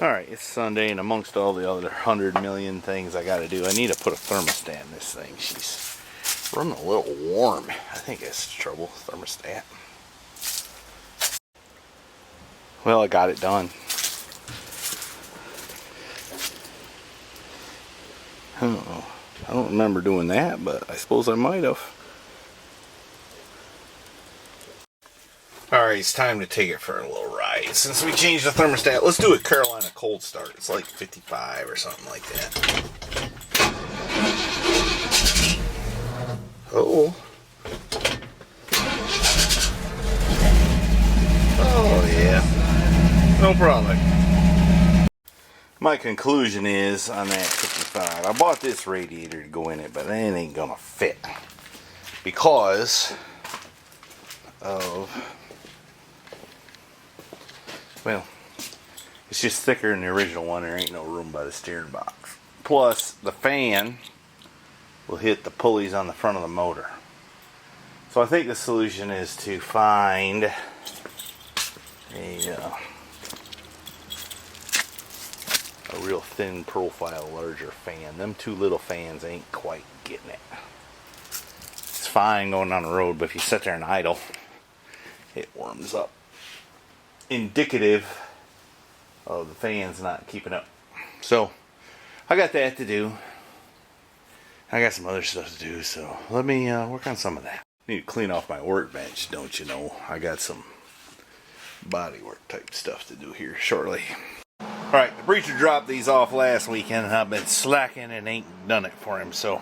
Alright, it's Sunday, and amongst all the other 100 million things I gotta do, I need to put a thermostat in this thing. She's running a little warm. I think that's the trouble, thermostat. Well, I got it done. I don't remember doing that, but I suppose I might have. Alright, it's time to take it for a little ride. Since we changed the thermostat, let's do a Carolina cold start. It's like 55 or something like that. Oh. Oh, yeah. No problem. My conclusion is on that 55, I bought this radiator to go in it, but it ain't gonna fit because of, well, it's just thicker than the original one. There ain't no room by the steering box. Plus, the fan will hit the pulleys on the front of the motor. So I think the solution is to find a real thin profile, larger fan. Them two little fans ain't quite getting it. It's fine going down the road, but if you sit there and idle, it warms up. Indicative of the fans not keeping up. So I got that to do. I got some other stuff to do, so let me work on some of that. Need to clean off my workbench, don't you know? I got some bodywork type stuff to do here shortly. Alright, the preacher dropped these off last weekend, and I've been slacking and ain't done it for him, so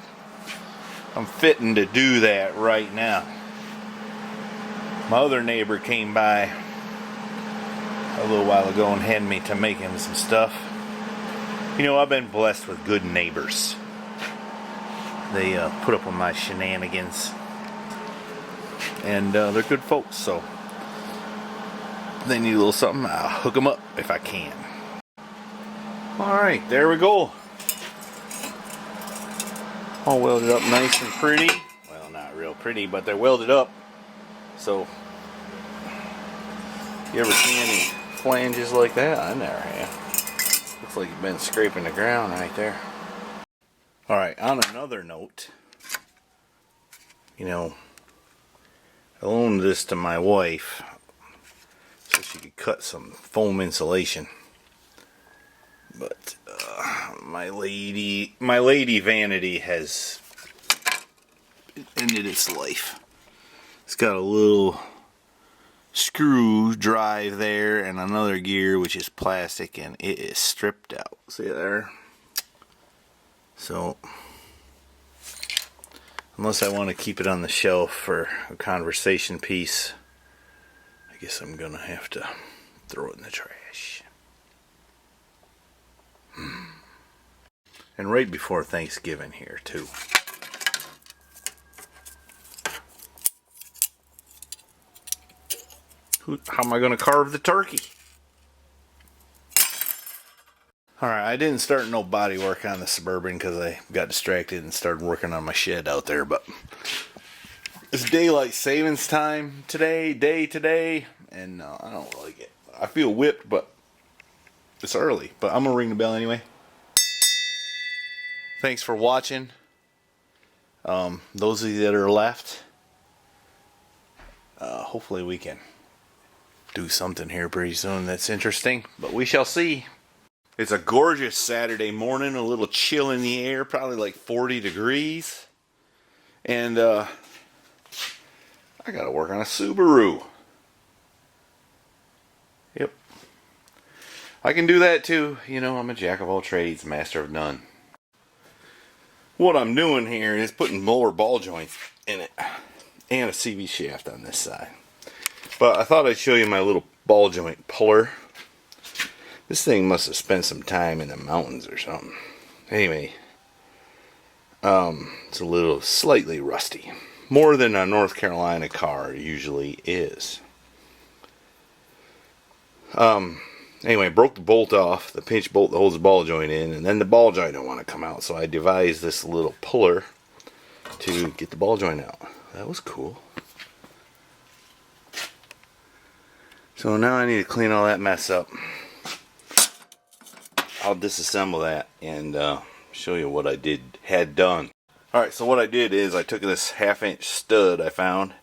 I'm fitting to do that right now. My other neighbor came by a little while ago and had me to make him some stuff. You know, I've been blessed with good neighbors. They put up with my shenanigans, and they're good folks, so if they need a little something, I'll hook them up if I can. Alright, there we go. All welded up nice and pretty. Well, not real pretty, but they're welded up. So, you ever see any flanges like that? I never have. Looks like you've been scraping the ground right there. Alright, on another note, you know, I loaned this to my wife so she could cut some foam insulation. But my lady vanity has ended its life. It's got a little screw drive there and another gear which is plastic, and it is stripped out. See there? So unless I want to keep it on the shelf for a conversation piece, I guess I'm gonna have to throw it in the trash. And right before Thanksgiving here too. How am I going to carve the turkey? Alright, I didn't start no body work on the Suburban because I got distracted and started working on my shed out there, but it's daylight savings time today, and I don't like it. I feel whipped, but it's early, but I'm going to ring the bell anyway. Thanks for watching. Those of you that are left, hopefully we can do something here pretty soon that's interesting, but we shall see. It's a gorgeous Saturday morning, a little chill in the air, probably like 40 degrees, and I gotta work on a Subaru. Yep, I can do that too. You know, I'm a jack of all trades, master of none. What I'm doing here is putting lower ball joints in it and a CV shaft on this side. But I thought I'd show you my little ball joint puller. This thing must have spent some time in the mountains or something. Anyway, it's a little slightly rusty. More than a North Carolina car usually is. Anyway, broke the bolt off, the pinch bolt that holds the ball joint in, and then the ball joint don't want to come out, so I devised this little puller to get the ball joint out. That was cool. So now I need to clean all that mess up. I'll disassemble that and show you what I had done. Alright, so what I did is I took this 1/2-inch stud I found,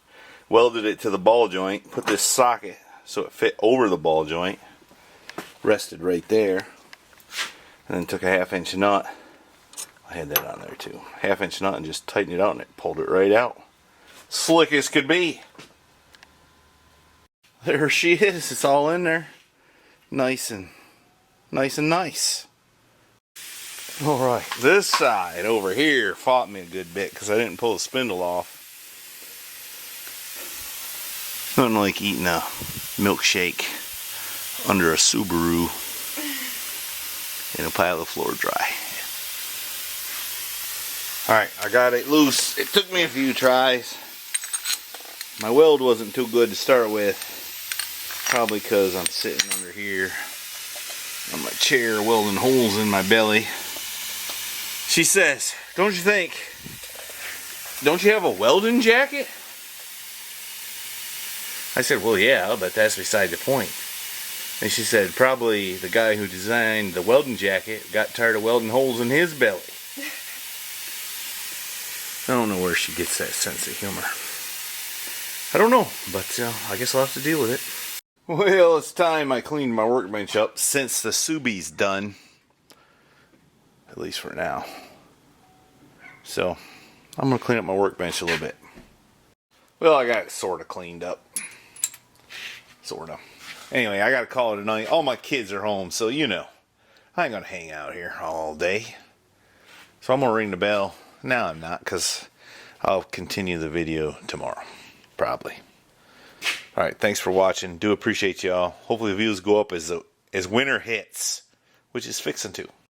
welded it to the ball joint, put this socket so it fit over the ball joint, rested right there, and then took a 1/2-inch nut. I had that on there too. 1/2-inch nut and just tightened it out and it pulled it right out. Slick as could be. There she is. It's all in there. Nice and nice. Alright, this side over here fought me a good bit because I didn't pull the spindle off. Nothing like eating a milkshake under a Subaru in a pile of floor dry. Alright, I got it loose. It took me a few tries. My weld wasn't too good to start with. Probably because I'm sitting under here on my chair welding holes in my belly. She says, don't you have a welding jacket? I said, well, yeah, but that's beside the point. And she said, probably the guy who designed the welding jacket got tired of welding holes in his belly. I don't know where she gets that sense of humor. I don't know, but I guess I'll have to deal with it. Well, it's time I cleaned my workbench up since the Subi's done. At least for now. So, I'm going to clean up my workbench a little bit. Well, I got it sort of cleaned up. Sort of. Anyway, I got to call it a night. All my kids are home, so you know. I ain't going to hang out here all day. So I'm going to ring the bell. Now I'm not, because I'll continue the video tomorrow. Probably. Alright, thanks for watching. Do appreciate y'all. Hopefully the views go up as winter hits, which is fixing to.